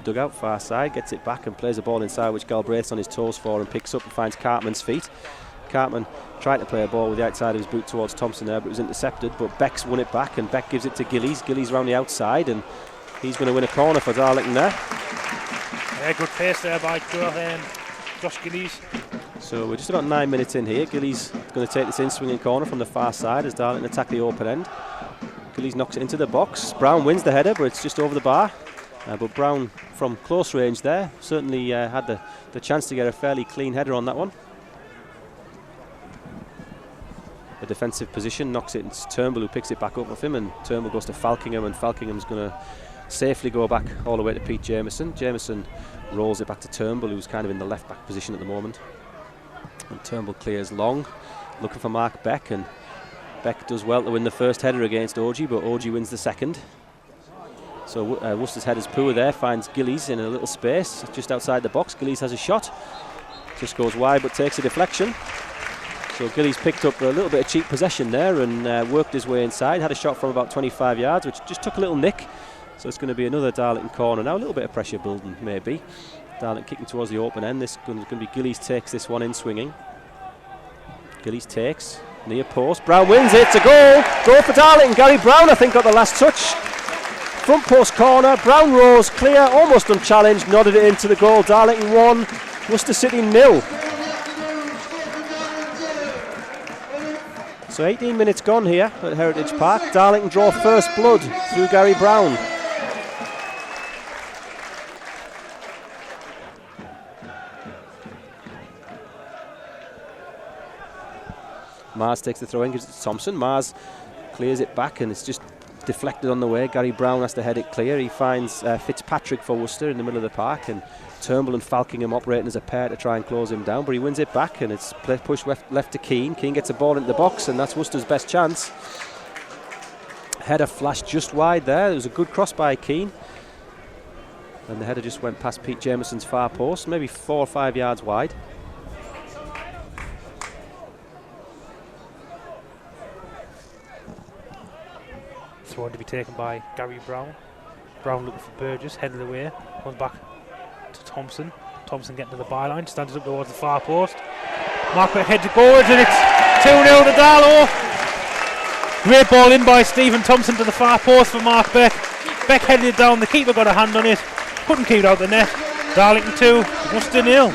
dugout, far side, gets it back and plays the ball inside, which Galbraith's on his toes for and picks up and finds Cartman's feet. Cartman tried to play a ball with the outside of his boot towards Thompson there, but it was intercepted. But Beck's won it back, and Beck gives it to Gillies. Gillies round the outside, and he's going to win a corner for Darlington there. Yeah, good pace there by Josh Gillies. So we're just about 9 minutes in here. Gillies going to take this in-swinging corner from the far side as Darlington attack the open end. Gillies knocks it into the box. Brown wins the header, but it's just over the bar. But Brown, from close range there, certainly had the chance to get a fairly clean header on that one. The defensive position knocks it. It's Turnbull who picks it back up with him, and Turnbull goes to Falkingham, and Falkingham's going to safely go back all the way to Pete Jameson. Jameson rolls it back to Turnbull, who's kind of in the left back position at the moment. And Turnbull clears long, looking for Mark Beck, and Beck does well to win the first header against Orgy, but Orgy wins the second. So Worcester's header's poor there, finds Gillies in a little space just outside the box. Gillies has a shot, just goes wide but takes a deflection. So Gillies picked up a little bit of cheap possession there and worked his way inside, had a shot from about 25 yards, which just took a little nick. So it's going to be another Darlington corner now, a little bit of pressure building maybe. Darlington kicking towards the open end. This is going to be Gillies takes this one in swinging. Gillies takes, near post, Brown wins it, it's a goal! Goal for Darlington. Gary Brown I think got the last touch. Front post corner, Brown rose clear, almost unchallenged, nodded it into the goal. Darlington 1, Worcester City 0. So 18 minutes gone here at Heritage Park. Darlington draw first blood through Gary Brown. Mars takes the throw in, gives it to Thompson. Mars clears it back and it's just deflected on the way. Gary Brown has to head it clear. He finds Fitzpatrick for Worcester in the middle of the park, and Turnbull and Falkingham operating as a pair to try and close him down, but he wins it back and it's pushed left to Keane. Keane gets a ball into the box and that's Worcester's best chance. Header flashed just wide there. It was a good cross by Keane, and the header just went past Pete Jameson's far post, maybe 4 or 5 yards wide. Throw to be taken by Gary Brown. Brown looking for Burgess, headed away, comes back to Thompson. Thompson getting to the byline, stands up towards the far post. Mark Beck heads it forwards and it's 2-0 to Darlow. Great ball in by Stephen Thompson to the far post for Mark Beck. Beck headed it down, the keeper got a hand on it, couldn't keep it out the net. Darlington 2, Worcester 0.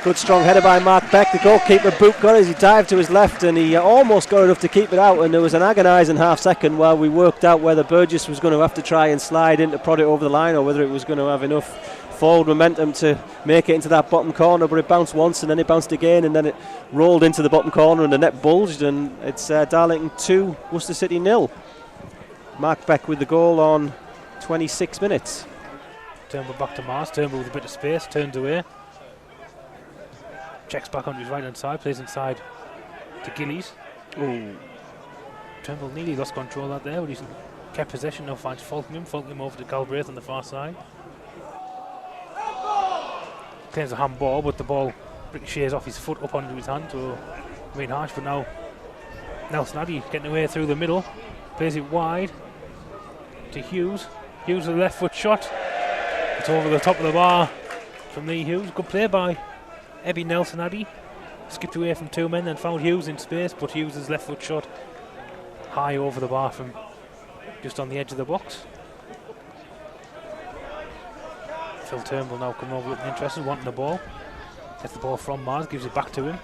Good strong header by Mark Beck. The goalkeeper boot got it as he dived to his left and he almost got enough to keep it out, and there was an agonising half second while we worked out whether Burgess was going to have to try and slide in to prod it over the line or whether it was going to have enough forward momentum to make it into that bottom corner, but it bounced once and then it bounced again and then it rolled into the bottom corner and the net bulged, and it's Darlington 2, Worcester City 0. Mark Beck with the goal on 26 minutes. Turnbull back to Mars, Turnbull with a bit of space, turns away. Checks back onto his right hand side, plays inside to Gillies. Ooh. Turnbull nearly lost control out there, but he's kept possession, now finds Falkingham over to Galbraith on the far side. Claims a handball, but the ball ricochets off his foot up onto his hand, so I mean harsh, but now Nelson Addy getting away through the middle, plays it wide to Hughes. Hughes with a left foot shot. It's over the top of the bar from Lee Hughes. Good play by Ebby Nelson Addy. Skipped away from two men and found Hughes in space, but Hughes' left foot shot high over the bar from just on the edge of the box. Phil Turnbull now coming over looking interested, wanting the ball. Gets the ball from Mars, gives it back to him.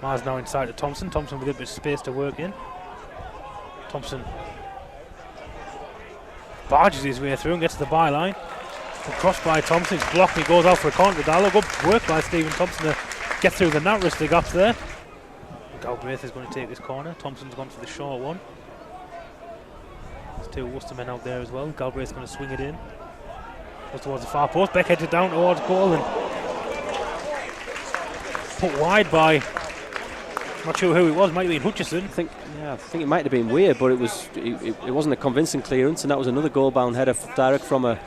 Mars now inside to Thompson. Thompson with a bit of space to work in. Thompson barges his way through and gets to the byline. Crossed by Thompson, it's blocked, he goes out for a corner to Darlow. Good work by Stephen Thompson to get through the net wrist gaps there. Galbraith is going to take this corner. Thompson's gone for the short one. There's two Worcester men out there as well. Galbraith's going to swing it in. Goes towards the far post. Beck heads it down towards goal and put wide by, I'm not sure who it was, might have been Hutchison. I think it might have been Weir, but it wasn't a convincing clearance, and that was another goal-bound header direct from a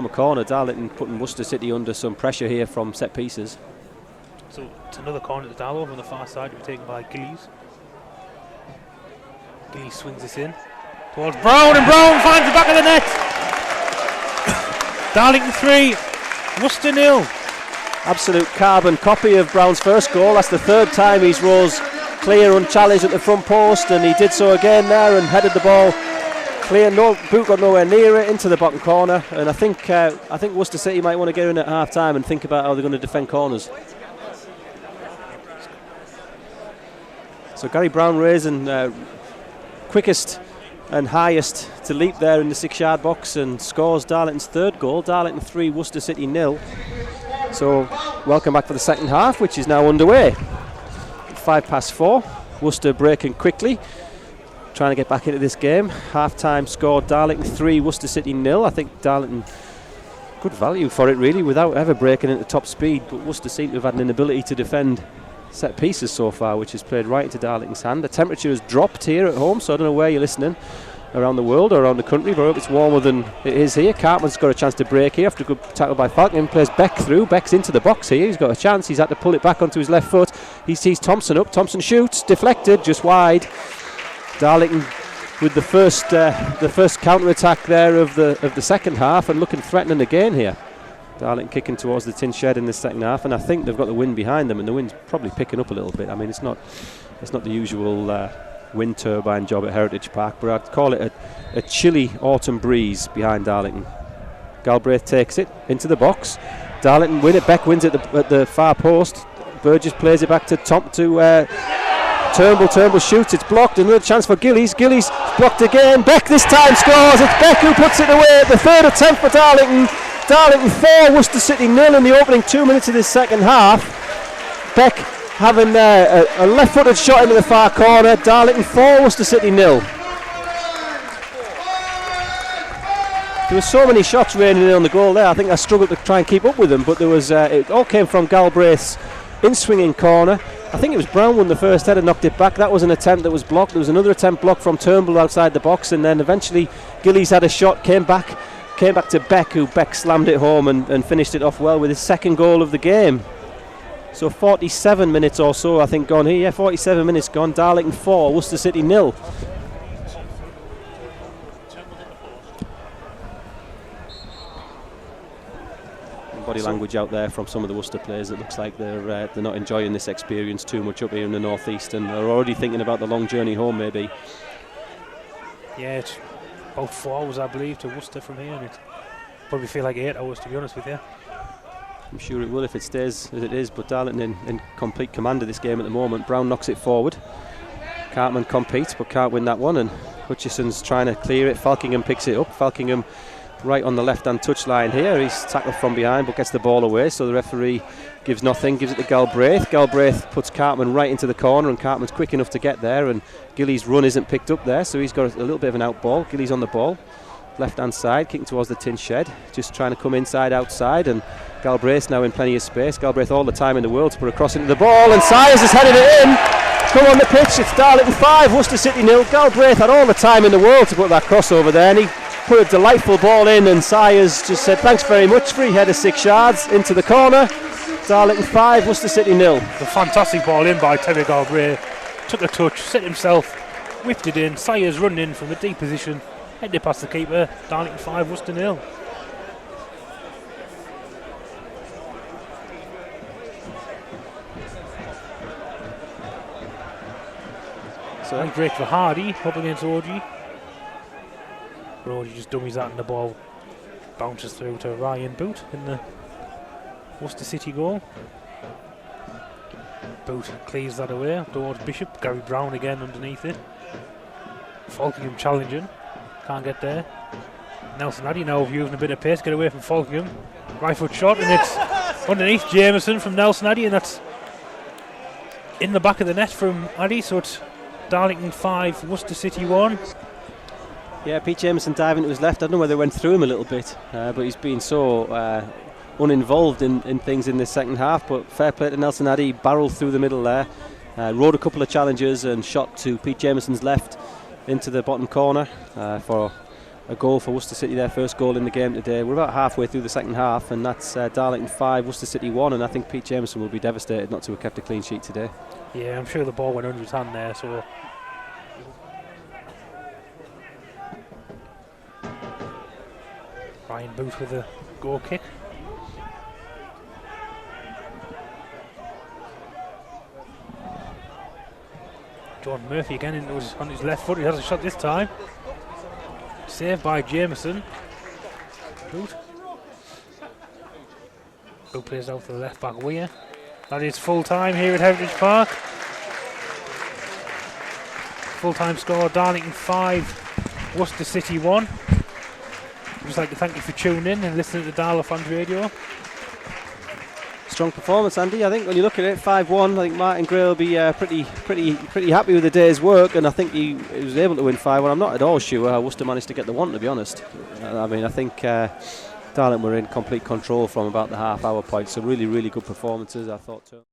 corner. Darlington putting Worcester City under some pressure here from set pieces. So it's another corner to Darlow on the far side to be taken by Gillies. Gillies swings this in towards Brown, and Brown finds the back of the net. Darlington 3, Worcester 0. Absolute carbon copy of Brown's first goal. That's the third time he's rose clear unchallenged at the front post, and he did so again there and headed the ball clear. No boot got nowhere near it, into the bottom corner. And I think Worcester City might want to get in at half time and think about how they're going to defend corners. So Gary Brown raising quickest and highest to leap there in the 6-yard box and scores Darlington's third goal. Darlington 3, Worcester City 0. So welcome back for the second half, which is now underway. 4:05. Worcester breaking quickly, trying to get back into this game. Half-time score, Darlington 3, Worcester City 0. I think Darlington, good value for it really, without ever breaking into top speed, but Worcester seem to have had an inability to defend set pieces so far, which has played right into Darlington's hand. The temperature has dropped here at home, so I don't know where you're listening around the world or around the country, but I hope it's warmer than it is here. Cartman's got a chance to break here after a good tackle by Falcon. Plays Beck through. Beck's into the box here. He's got a chance. He's had to pull it back onto his left foot. He sees Thompson up. Thompson shoots. Deflected. Just wide. Darlington with the first counter-attack there of the second half and looking threatening again here. Darlington kicking towards the tin shed in the second half, and I think they've got the wind behind them, and the wind's probably picking up a little bit. I mean, it's not the usual wind turbine job at Heritage Park, but I'd call it a chilly autumn breeze behind Darlington. Galbraith takes it into the box. Darlington win it. Beck wins it at the far post. Burgess plays it back to Turnbull. Turnbull shoots. It's blocked. Another chance for Gillies. Gillies blocked again. Beck this time scores. It's Beck who puts it away. The third attempt for Darlington. Darlington 4, Worcester City 0 in the opening 2 minutes of this second half. Beck having a left-footed shot into the far corner. Darlington 4, Worcester City 0. There were so many shots raining in on the goal there. I think I struggled to try and keep up with them, but there was it all came from Galbraith's in-swinging corner. I think it was Brown won the first header, knocked it back. That was an attempt that was blocked. There was another attempt blocked from Turnbull outside the box, and then eventually Gillies had a shot, came back to Beck, who Beck slammed it home and finished it off well with his second goal of the game. So 47 minutes or so I think gone here. Yeah, 47 minutes gone. Darlington 4, Worcester City 0. Body language out there from some of the Worcester players. It looks like they're not enjoying this experience too much up here in the northeast, and they're already thinking about the long journey home maybe. Yeah, it's about 4 hours I believe to Worcester from here, and it probably feel like 8 hours to be honest with you. I'm sure it will if it stays as it is, but Darlington in complete command of this game at the moment. Brown knocks it forward. Cartman competes but can't win that one, and Hutchison's trying to clear it. Falkingham picks it up. Falkingham right on the left-hand touchline here. He's tackled from behind but gets the ball away, so the referee gives nothing, gives it to Galbraith. Galbraith puts Cartman right into the corner, and Cartman's quick enough to get there, and Gillies' run isn't picked up there, so he's got a little bit of an out ball. Gillies on the ball, left-hand side, kicking towards the tin shed, just trying to come inside outside, and Galbraith's now in plenty of space. Galbraith all the time in the world to put a cross into the ball, and Sayers has headed it in. Come on the pitch, it's Darlington 5, Worcester City 0. Galbraith had all the time in the world to put that cross over there, and he put a delightful ball in, and Sayers just said thanks very much. Free header 6 yards into the corner. Darlington 5, Worcester City 0. A fantastic ball in by Terry Galbraith. Took a touch, set himself, whipped it in. Sayers running in from the deep position, headed past the keeper. Darlington 5, Worcester 0. So break for Hardy up against Orgy. Orgy just dummies that, and the ball bounces through to Ryan Boot in the Worcester City goal. Boot clears that away towards Bishop. Gary Brown again underneath it. Falkingham challenging, can't get there. Nelson Addy now using a bit of pace, get away from Falkingham. Right foot shot, and it's underneath Jameson from Nelson Addy, and that's in the back of the net from Addy. So it's Darlington 5, Worcester City 1. Yeah, Pete Jameson diving to his left. I don't know whether it went through him a little bit, but he's been so uninvolved in things in this second half. But fair play to Nelson Addy, barreled through the middle there, rode a couple of challenges and shot to Pete Jameson's left into the bottom corner for a goal for Worcester City, their first goal in the game today. We're about halfway through the second half, and that's Darlington 5, Worcester City 1, and I think Pete Jameson will be devastated not to have kept a clean sheet today. Yeah, I'm sure the ball went under his hand there, so Ryan Booth with a goal kick. Jordan Murphy again on his left foot. He has a shot this time. Saved by Jameson. Boot. Boot plays out to the left back Weir. That is full time here at Heritage Park. Full time score, Darlington 5, Worcester City 1. I'd just like to thank you for tuning in and listening to Darla Fans Radio. Strong performance, Andy. I think when you look at it, 5-1, I think Martin Gray will be pretty happy with the day's work, and I think he was able to win 5-1. I'm not at all sure how Worcester managed to get the one, to be honest. I mean, I think Darlington were in complete control from about the half-hour point, so really, really good performances, I thought too.